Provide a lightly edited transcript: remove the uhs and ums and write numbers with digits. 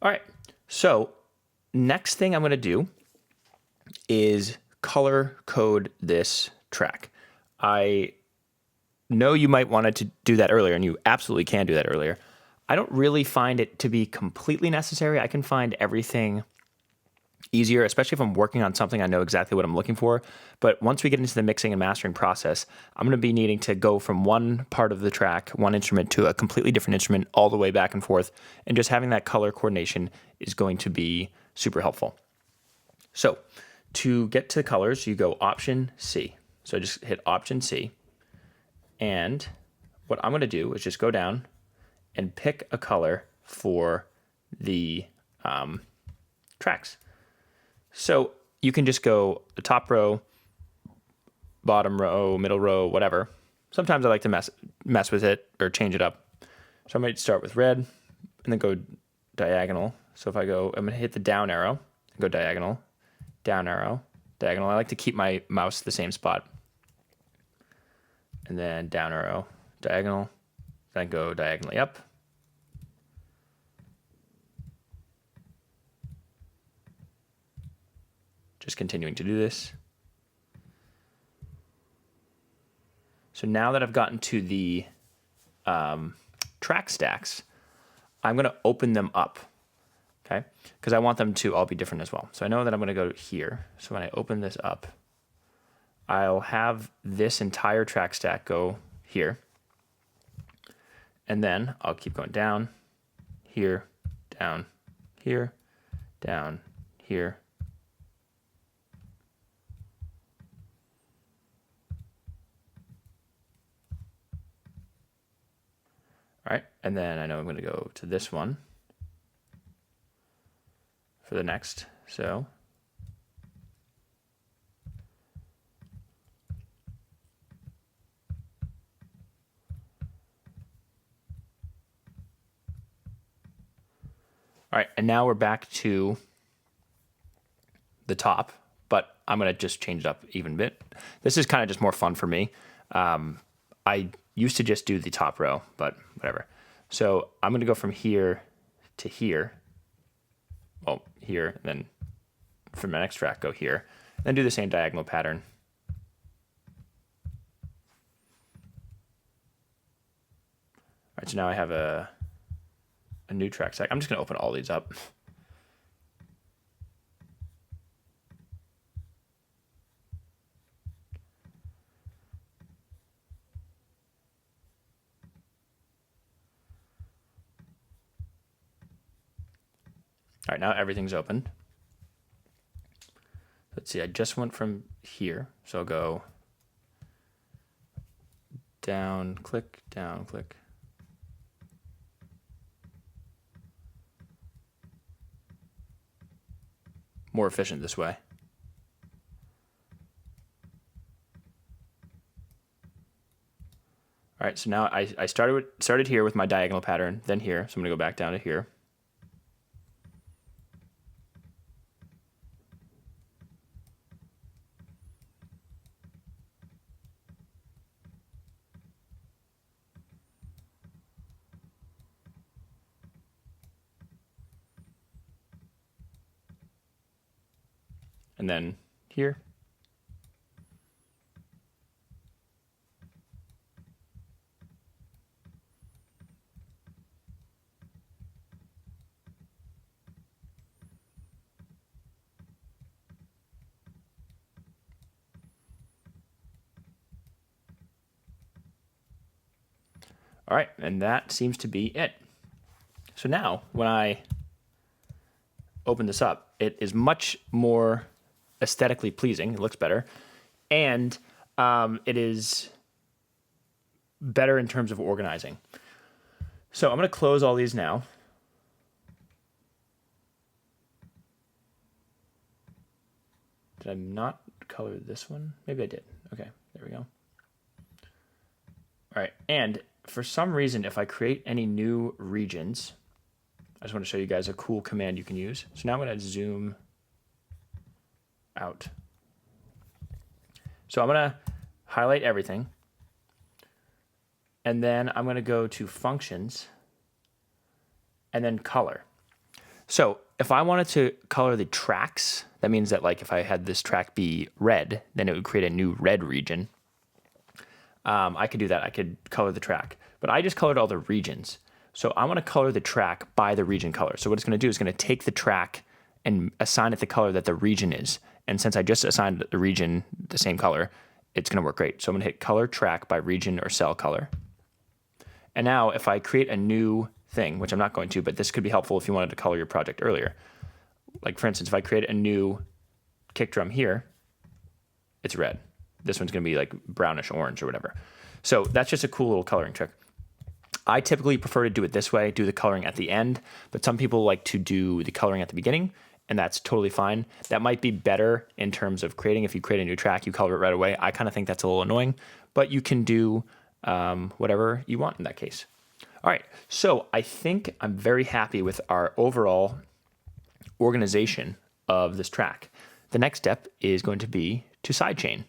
All right, so next thing I'm going to do is color code this track. I know you might want to do that earlier, and you absolutely can do that earlier. I don't really find it to be completely necessary. I can find everything easier, especially if I'm working on something I know exactly what I'm looking for. But once we get into the mixing and mastering process, I'm going to be needing to go from one part of the track, one instrument, to a completely different instrument all the way back and forth. And just having that color coordination is going to be super helpful. So to get to colors, you go Option C. So I just hit Option C. And what I'm going to do is just go down and pick a color for the tracks. So you can just go the top row, bottom row, middle row, whatever. Sometimes I like to mess with it or change it up. So I might start with red and then go diagonal. So if I go, I'm going to hit the down arrow, go diagonal, down arrow, diagonal. I like to keep my mouse the same spot. And then down arrow, diagonal, then go diagonally up. Just continuing to do this. So now that I've gotten to the track stacks, I'm going to open them up, okay? Because I want them to all be different as well. So I know that I'm going to go here. So when I open this up, I'll have this entire track stack go here. And then I'll keep going down, here, down, here, down, here. All right, and then I know I'm going to go to this one for the next. So all right, and now we're back to the top, but I'm going to just change it up even a bit. This is kind of just more fun for me. I used to just do the top row, but whatever. So I'm going to go from here to here. Well, here, and then from my next track, go here. And then do the same diagonal pattern. All right, so now I have a new track stack. I'm just going to open all these up. All right, now everything's open. Let's see, I just went from here. So I'll go down, click, down, click. More efficient this way. All right, so now I started here with my diagonal pattern, then here. So I'm going to go back down to here. And then here. All right, and that seems to be it. So now, when I open this up, it is much more aesthetically pleasing. It looks better. And it is better in terms of organizing. So I'm going to close all these now. Did I not color this one? Maybe I did. Okay, there we go. All right, and for some reason, if I create any new regions, I just want to show you guys a cool command you can use. So now I'm going to zoom out. So I'm going to highlight everything. And then I'm going to go to Functions and then Color. So if I wanted to color the tracks, that means that like if I had this track be red, then it would create a new red region. I could do that. I could color the track, but I just colored all the regions. So I want to color the track by the region color. So what it's going to do is going to take the track and assign it the color that the region is. And since I just assigned the region the same color, it's going to work great. So I'm going to hit color track by region or cell color. And now if I create a new thing, which I'm not going to, but this could be helpful if you wanted to color your project earlier. Like for instance, if I create a new kick drum here, it's red. This one's going to be like brownish orange or whatever. So that's just a cool little coloring trick. I typically prefer to do it this way, do the coloring at the end, but some people like to do the coloring at the beginning, and that's totally fine. That might be better in terms of creating. If you create a new track, you color it right away. I kind of think that's a little annoying, but you can do whatever you want in that case. All right, so I think I'm very happy with our overall organization of this track. The next step is going to be to sidechain.